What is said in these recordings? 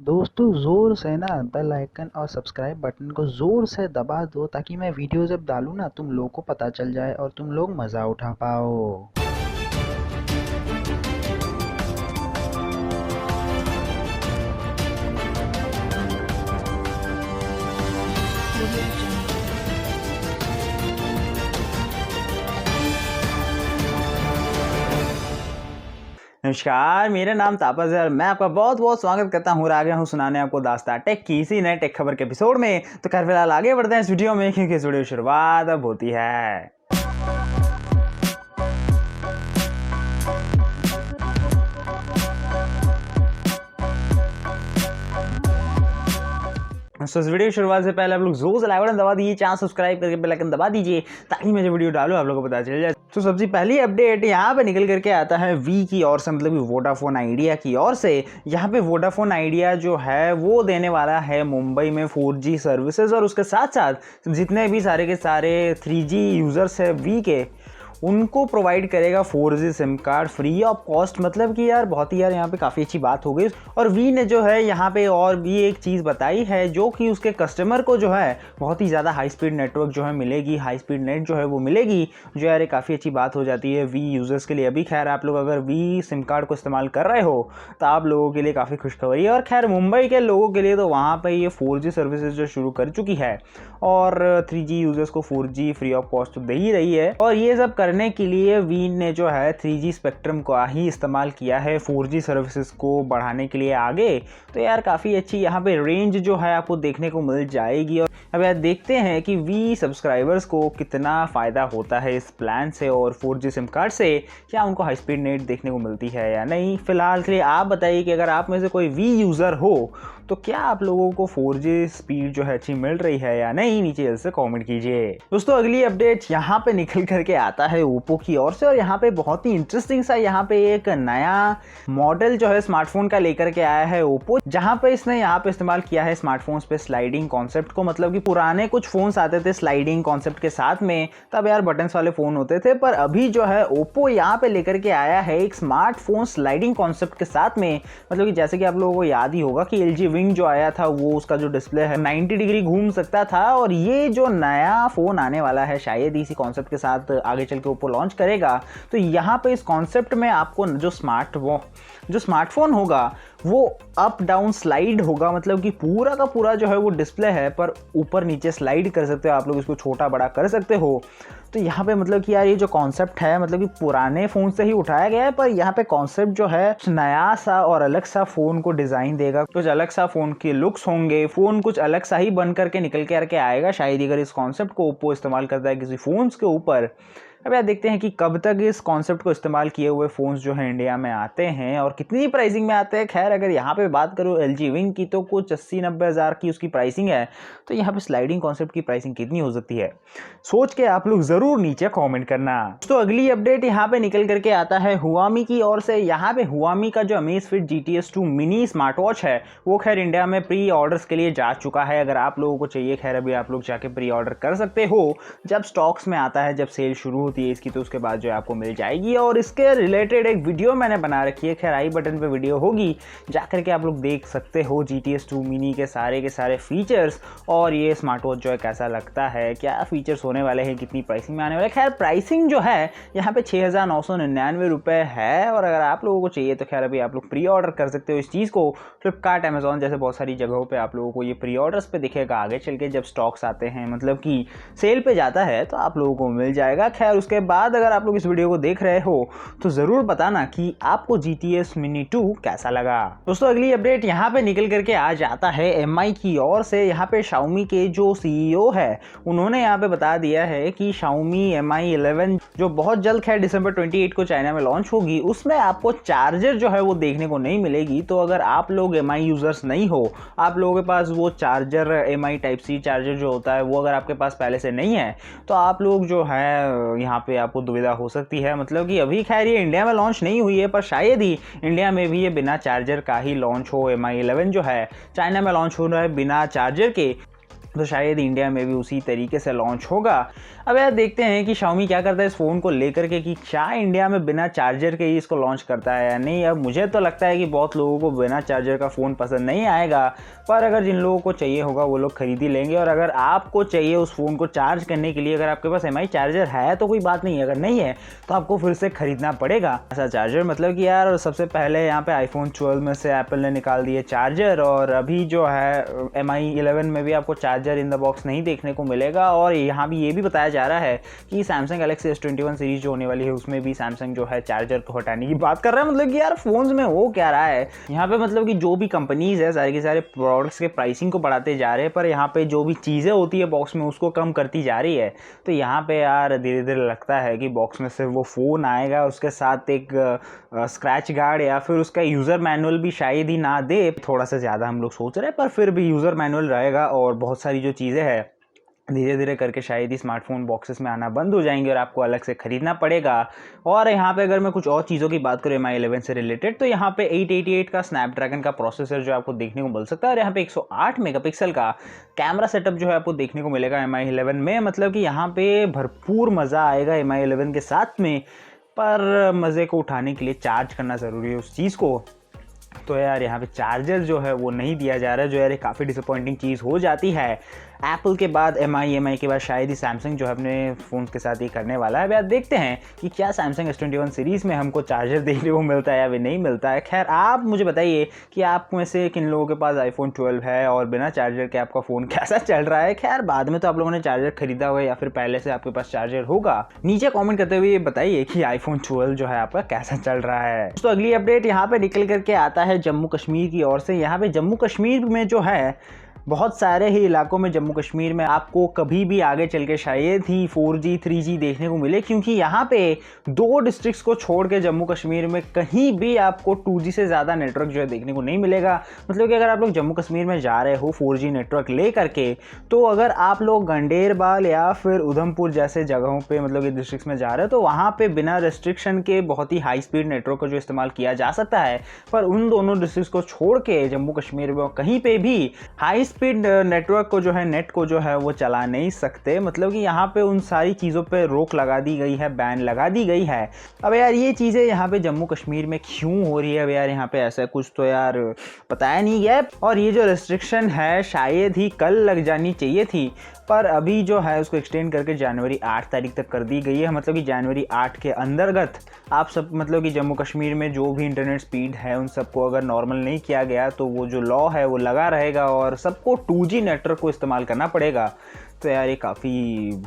दोस्तों ज़ोर से ना बेल आइकन और सब्सक्राइब बटन को ज़ोर से दबा दो ताकि मैं वीडियो जब डालूँ ना तुम लोग को पता चल जाए और तुम लोग मज़ा उठा पाओ। नमस्कार, मेरा नाम तापस है और मैं आपका बहुत बहुत स्वागत करता हूँ और आ गया हूँ सुनाने आपको दास्तान टेक की इसी नए टेक खबर के एपिसोड में। तो खैर फिलहाल आगे बढ़ते हैं इस वीडियो में क्योंकि इस वीडियो की शुरुआत अब होती है। तो इस वीडियो की शुरुआत से पहले आप लोग जोर से लाइक बटन दबा दीजिए, चैनल सब्सक्राइब करके बेल आइकन दबा दीजिए ताकि मैं जो वीडियो डालूं आप लोगों को पता चल जाए। तो सबसे पहली अपडेट यहाँ पे निकल करके आता है वी की ओर से, मतलब वोडाफोन आइडिया की ओर से। यहाँ पे वोडाफोन आइडिया जो है वो देने वाला है मुंबई में 4G सर्विसेज और उसके साथ साथ जितने भी सारे के सारे 3G यूजर्स है वी के उनको प्रोवाइड करेगा 4G SIM card free of cost. मतलब कि यार बहुत ही यार यहाँ पे काफ़ी अच्छी बात हो गई। और वी ने जो है यहाँ पे और भी एक चीज़ बताई है जो कि उसके कस्टमर को जो है बहुत ही ज़्यादा हाई स्पीड नेटवर्क जो है मिलेगी, हाई स्पीड नेट जो है वो मिलेगी, जो यार काफ़ी अच्छी बात हो जाती है वी यूज़र्स के लिए। अभी खैर आप लोग अगर वी सिम कार्ड को इस्तेमाल कर रहे हो तो आप लोगों के लिए काफ़ी खुशखबरी है। और खैर मुंबई के लोगों के लिए तो वहाँ पर ये 4G सर्विसेज जो शुरू कर चुकी है और 3G यूज़र्स को 4G फ्री ऑफ कॉस्ट तो दे ही रही है। और ये सब करने के लिए वी ने जो है 3G स्पेक्ट्रम को ही इस्तेमाल किया है 4G सर्विसेज को बढ़ाने के लिए आगे। तो यार काफ़ी अच्छी यहाँ पे रेंज जो है आपको देखने को मिल जाएगी। और अब यार देखते हैं कि वी सब्सक्राइबर्स को कितना फ़ायदा होता है इस प्लान से और 4G सिम कार्ड से, क्या उनको हाई स्पीड नेट देखने को मिलती है या नहीं। फिलहाल के लिए आप बताइए कि अगर आप में से कोई वी यूज़र हो तो क्या आप लोगों को 4G स्पीड जो है अच्छी मिल रही है या नहीं, नीचे जल्द से कमेंट कीजिए। दोस्तों अगली अपडेट यहाँ पे निकल करके आता है ओप्पो की ओर से और यहाँ पे बहुत ही इंटरेस्टिंग सा यहाँ पे एक नया मॉडल जो है स्मार्टफोन का लेकर के आया है ओप्पो, जहाँ पे इसने यहाँ पे इस्तेमाल किया है स्मार्टफोन्स पे स्लाइडिंग कॉन्सेप्ट को। मतलब कि पुराने कुछ फोन्स आते थे स्लाइडिंग कॉन्सेप्ट के साथ में, तब यार बटन्स वाले फोन होते थे, पर अभी जो है ओप्पो यहाँ पे लेकर के आया है एक स्मार्टफोन स्लाइडिंग कॉन्सेप्ट के साथ में। मतलब कि जैसे कि आप लोगों को याद ही होगा कि LG विंग जो आया था वो उसका जो डिस्प्ले है 90 डिग्री घूम सकता था, और ये जो नया फोन आने वाला है शायद इसी कॉन्सेप्ट के साथ आगे चल के ओप्पो लॉन्च करेगा। तो यहाँ पे इस कॉन्सेप्ट में आपको जो स्मार्टफोन होगा वो अप डाउन स्लाइड होगा। मतलब कि पूरा का पूरा जो है वो डिस्प्ले है पर ऊपर नीचे स्लाइड कर सकते हो आप लोग, इसको छोटा बड़ा कर सकते हो। तो यहाँ पे मतलब कि यार ये जो कॉन्सेप्ट है मतलब कि पुराने फ़ोन से ही उठाया गया है, पर यहाँ पे कॉन्सेप्ट जो है नया सा और अलग सा फ़ोन को डिज़ाइन देगा, कुछ अलग सा फ़ोन के लुक्स होंगे, फ़ोन कुछ अलग सा ही बन करके निकल के आएगा शायद अगर इस कॉन्सेप्ट को ओप्पो इस्तेमाल करता है किसी फ़ोन्स के ऊपर। अब यार देखते हैं कि कब तक इस कॉन्सेप्ट को इस्तेमाल किए हुए फ़ोन्स जो है इंडिया में आते हैं और कितनी प्राइसिंग में आते हैं। खैर अगर यहाँ पे बात करूँ LG विंग की तो कुछ 80-90 हज़ार की उसकी प्राइसिंग है। तो यहाँ पे स्लाइडिंग कॉन्सेप्ट की प्राइसिंग कितनी हो सकती है सोच के आप लोग ज़रूर नीचे कॉमेंट करना। तो अगली अपडेट यहाँ पे निकल करके आता है हुआमी की ओर से। यहाँ पे हुआमी का जो Amazfit GTS 2 mini smart watch है वो खैर इंडिया में प्री ऑर्डर्स के लिए जा चुका है। अगर आप लोगों को चाहिए खैर अभी आप लोग जाके प्री ऑर्डर कर सकते हो, जब स्टॉक्स में आता है, जब सेल शुरू होती है इसकी तो उसके बाद जो है आपको मिल जाएगी। और इसके रिलेटेड एक वीडियो मैंने बना रखी है, खैर आई बटन पे वीडियो होगी, जाकर के आप लोग देख सकते हो GTS 2 मिनी के सारे फीचर्स और ये स्मार्ट वॉच जो है कैसा लगता है, क्या फीचर्स होने वाले हैं, कितनी प्राइसिंग में आने वाले। खैर प्राइसिंग जो है यहाँ पे 6,999 रुपये है और अगर आप लोगों को चाहिए तो खैर अभी आप लोग प्री ऑर्डर कर सकते हो इस चीज़ को। फ्लिपकार्ट, अमेजॉन जैसे बहुत सारी जगहों पे आप लोगों को ये प्री ऑर्डर्स पे दिखेगा, आगे चल के जब स्टॉक्स आते हैं मतलब कि सेल पे जाता है तो आप लोगों को मिल जाएगा। खैर उसके बाद अगर आप लोग इस वीडियो को देख रहे हो तो ज़रूर बताना कि आपको GTS Mini 2 कैसा लगा। दोस्तों अगली अपडेट यहाँ पे निकल करके आ जाता है MI की ओर से। यहाँ पे Xiaomi के जो CEO है उन्होंने यहाँ पे बता दिया है कि Xiaomi Mi 11 जो बहुत जल्द खैर दिसंबर 28 को चाइना में लॉन्च होगी, उसमें आपको चार्जर जो है वो देखने को नहीं मिलेगी। तो अगर आप लोग MI यूज़र्स नहीं हो, आप लोगों के पास वो चार्जर MI Type-C चार्जर जो होता है वो अगर आपके पास पहले से नहीं है तो आप लोग जो है यहाँ पे आपको दुविधा हो सकती है। मतलब कि अभी खैर ये इंडिया में लॉन्च नहीं हुई है पर शायद ही इंडिया में भी ये बिना चार्जर का ही लॉन्च हो। Mi 11 जो है चाइना में लॉन्च हो रहा है बिना चार्जर के। तो शायद इंडिया में भी उसी तरीके से लॉन्च होगा। अब यार देखते हैं कि Xiaomi क्या करता है इस फ़ोन को लेकर के, कि क्या इंडिया में बिना चार्जर के ही इसको लॉन्च करता है या नहीं। अब मुझे तो लगता है कि बहुत लोगों को बिना चार्जर का फ़ोन पसंद नहीं आएगा, पर अगर जिन लोगों को चाहिए होगा वो लोग खरीद ही लेंगे। और अगर आपको चाहिए उस फ़ोन को चार्ज करने के लिए, अगर आपके पास MI चार्जर है तो कोई बात नहीं है, अगर नहीं है तो आपको फिर से ख़रीदना पड़ेगा ऐसा चार्जर। मतलब कि यार सबसे पहले यहाँ पे iPhone 12 में से एप्पल ने निकाल दिए चार्जर, और अभी जो है MI 11 में भी आपको चार्जर इन द बॉक्स नहीं देखने को मिलेगा। और यहाँ भी ये भी बताया जा रहा है कि सैमसंग गैलेक्सी S21 सीरीज जो होने वाली है उसमें भी सैमसंग जो है चार्जर को हटाने की बात कर रहा है। मतलब कि यार फोन्स में हो क्या रहा है यहाँ पे, मतलब कि जो भी कंपनीज है सारे के सारे प्रोडक्ट्स के प्राइसिंग को बढ़ाते जा रहे हैं, पर यहाँ पे जो भी चीज़ें होती है बॉक्स में उसको कम करती जा रही है। तो यहाँ पे यार धीरे धीरे लगता है कि बॉक्स में सिर्फ वो फ़ोन आएगा, उसके साथ एक स्क्रैच गार्ड या फिर उसका यूज़र मैनुअल भी शायद ही ना दे। थोड़ा सा ज़्यादा हम लोग सोच रहे हैं, पर फिर भी यूज़र मैनुअल रहेगा और बहुत सारी जो चीज़ें हैं धीरे धीरे करके शायद ही स्मार्टफोन बॉक्सेस में आना बंद हो जाएंगे और आपको अलग से ख़रीदना पड़ेगा। और यहाँ पे अगर मैं कुछ और चीज़ों की बात करूँ MI 11 से रिलेटेड, तो यहाँ पे 888 का स्नैपड्रैगन का प्रोसेसर जो आपको देखने को मिल सकता है, और यहाँ पे 108 मेगापिक्सल का कैमरा सेटअप जो है आपको देखने को मिलेगा MI 11 में। मतलब कि यहाँ पे भरपूर मज़ा आएगा MI 11 के साथ में, पर मज़े को उठाने के लिए चार्ज करना ज़रूरी है उस चीज़ को। तो यार यहाँ पे चार्जर जो है वो नहीं दिया जा रहा है, जो यार काफ़ी डिसअपॉइंटिंग चीज़ हो जाती है। एप्पल के बाद MI के बाद शायद ही सैमसंग जो है अपने फ़ोन के साथ ही करने वाला है। अब यार देखते हैं कि क्या सैमसंग S21 सीरीज़ में हमको चार्जर देखने को मिलता है या फिर नहीं मिलता है। खैर आप मुझे बताइए कि आप में से किन लोगों के पास iPhone 12 है और बिना चार्जर के आपका फ़ोन कैसा चल रहा है। खैर बाद में तो आप लोगों ने चार्जर खरीदा होगा या फिर पहले से आपके पास चार्जर होगा। नीचे कॉमेंट करते हुए बताइए कि iPhone 12 जो है आपका कैसा चल रहा है। तो अगली अपडेट यहाँ पे निकल करके आता है जम्मू कश्मीर की ओर से। यहाँ पे जम्मू कश्मीर में जो है बहुत सारे ही इलाकों में जम्मू कश्मीर में आपको कभी भी आगे चल के शायद ही 4G 3G देखने को मिले, क्योंकि यहाँ पे 2 डिस्ट्रिक्ट्स को छोड़ के जम्मू कश्मीर में कहीं भी आपको 2G से ज़्यादा नेटवर्क जो है देखने को नहीं मिलेगा। मतलब कि अगर आप लोग जम्मू कश्मीर में जा रहे हो 4G नेटवर्क ले करके, तो अगर आप लोग गंडेरबाल या फिर उधमपुर जैसे जगहों पर मतलब कि डिस्ट्रिक्ट्स में जा रहे हो तो वहाँ पर बिना रिस्ट्रिक्शन के बहुत ही हाई स्पीड नेटवर्क का जो इस्तेमाल किया जा सकता है। पर उन दोनों डिस्ट्रिक्ट्स को छोड़ के जम्मू कश्मीर में कहीं पर भी हाई स्पीड नेटवर्क को जो है नेट को जो है वो चला नहीं सकते। मतलब कि यहाँ पे उन सारी चीज़ों पे रोक लगा दी गई है, बैन लगा दी गई है। अब यार ये चीज़ें यहाँ पे जम्मू कश्मीर में क्यों हो रही है, अब यार यहाँ पे ऐसा कुछ तो यार बताया नहीं गया। और ये जो रेस्ट्रिक्शन है शायद ही कल लग जानी चाहिए थी, पर अभी जो है उसको एक्सटेंड करके जनवरी 8 तारीख तक कर दी गई है। मतलब कि जनवरी 8 के अंतर्गत आप सब मतलब कि जम्मू कश्मीर में जो भी इंटरनेट स्पीड है उन सबको अगर नॉर्मल नहीं किया गया तो वो जो लॉ है वो लगा रहेगा और सबको 2G नेटवर्क को इस्तेमाल करना पड़ेगा। तो यार ये काफ़ी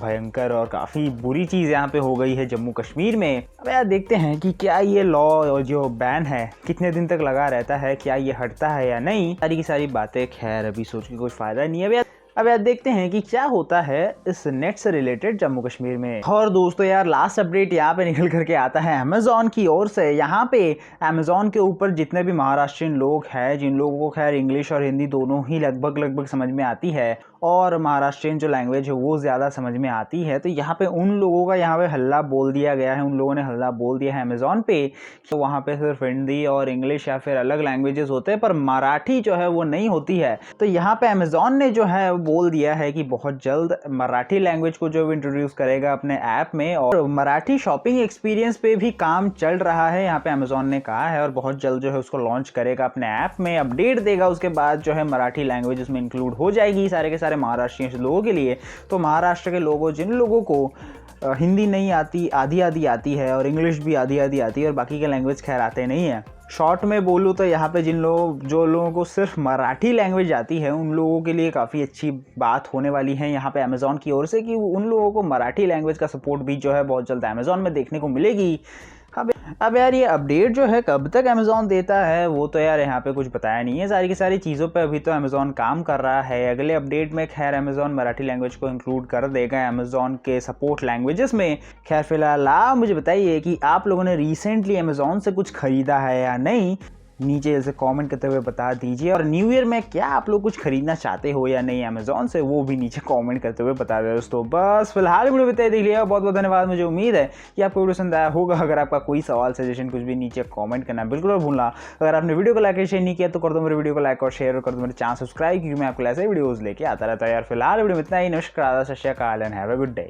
भयंकर और काफ़ी बुरी चीज़ यहाँ पे हो गई है जम्मू कश्मीर में। अब यार देखते हैं कि क्या ये लॉ और जो बैन है कितने दिन तक लगा रहता है, क्या ये हटता है या नहीं। सारी की सारी बातें खैर अभी सोच के कुछ फ़ायदा नहीं है। अब यार देखते हैं कि क्या होता है इस नेट से रिलेटेड जम्मू कश्मीर में। और दोस्तों यार लास्ट अपडेट यहाँ पे निकल करके आता है अमेज़ॉन की ओर से। यहाँ पे अमेज़ॉन के ऊपर जितने भी महाराष्ट्रियन लोग हैं, जिन लोगों को खैर इंग्लिश और हिंदी दोनों ही लगभग समझ में आती है और महाराष्ट्रियन जो लैंग्वेज है वो ज़्यादा समझ में आती है, तो यहाँ पे उन लोगों का यहाँ पे हल्ला बोल दिया गया है। उन लोगों ने हल्ला बोल दिया है अमेज़ॉन पे तो वहाँ पे सिर्फ हिंदी और इंग्लिश या फिर अलग लैंग्वेजेस होते हैं पर मराठी जो है वो नहीं होती है। तो यहाँ पे अमेज़ॉन ने जो है बोल दिया है कि बहुत जल्द मराठी लैंग्वेज को जो इंट्रोड्यूस करेगा अपने ऐप में, और मराठी शॉपिंग एक्सपीरियंस पे भी काम चल रहा है यहाँ पे अमेज़ॉन ने कहा है, और बहुत जल्द जो है उसको लॉन्च करेगा अपने ऐप में, अपडेट देगा। उसके बाद जो है मराठी लैंग्वेज उसमें इंक्लूड हो जाएगी सारे के सारे महाराष्ट्रियन लोगों के लिए। तो महाराष्ट्र के लोगों जिन लोगों को हिंदी नहीं आती, आधी आधी आती है और इंग्लिश भी आधी आधी आती है और बाकी के लैंग्वेज खैर आते नहीं है। शॉर्ट में बोलूँ तो यहाँ पे जो लोगों को सिर्फ मराठी लैंग्वेज आती है उन लोगों के लिए काफ़ी अच्छी बात होने वाली है यहाँ पे अमेज़ॉन की ओर से कि उन लोगों को मराठी लैंग्वेज का सपोर्ट भी जो है बहुत जल्द अमेज़ॉन में देखने को मिलेगी। अब यार ये अपडेट जो है कब तक अमेज़ॉन देता है वो तो यार यहाँ पे कुछ बताया नहीं है। सारी की सारी चीज़ों पे अभी तो अमेज़ॉन काम कर रहा है। अगले अपडेट में खैर अमेज़ॉन मराठी लैंग्वेज को इंक्लूड कर देगा अमेज़ॉन के सपोर्ट लैंग्वेजेस में। खैर फिलहाल आप मुझे बताइए कि आप लोगों ने रिसेंटली अमेज़ॉन से कुछ ख़रीदा है या नहीं। नीचे जैसे कमेंट करते हुए बता दीजिए। और न्यू ईयर में क्या आप लोग कुछ खरीदना चाहते हो या नहीं अमेजोन से, वो भी नीचे कमेंट करते हुए बता दे दोस्तों। बस फिलहाल वीडियो बताइए, देख लिया, बहुत बहुत धन्यवाद। मुझे उम्मीद है कि आपको वीडियो पसंद आया होगा। अगर आपका कोई सवाल सजेशन कुछ भी, नीचे कमेंट करना बिल्कुल मत भूलना। अगर आपने वीडियो को लाइक और शेयर नहीं किया तो कर दो मेरे वीडियो को लाइक और शेयर, और कर दो मेरे चैनल सब्सक्राइब, क्योंकि मैं आपको ऐसे वीडियोस लेके आता रहता है यार। फिलहाल वीडियो में इतना ही। नमस्कार, सत श्री अकाल and have a good day.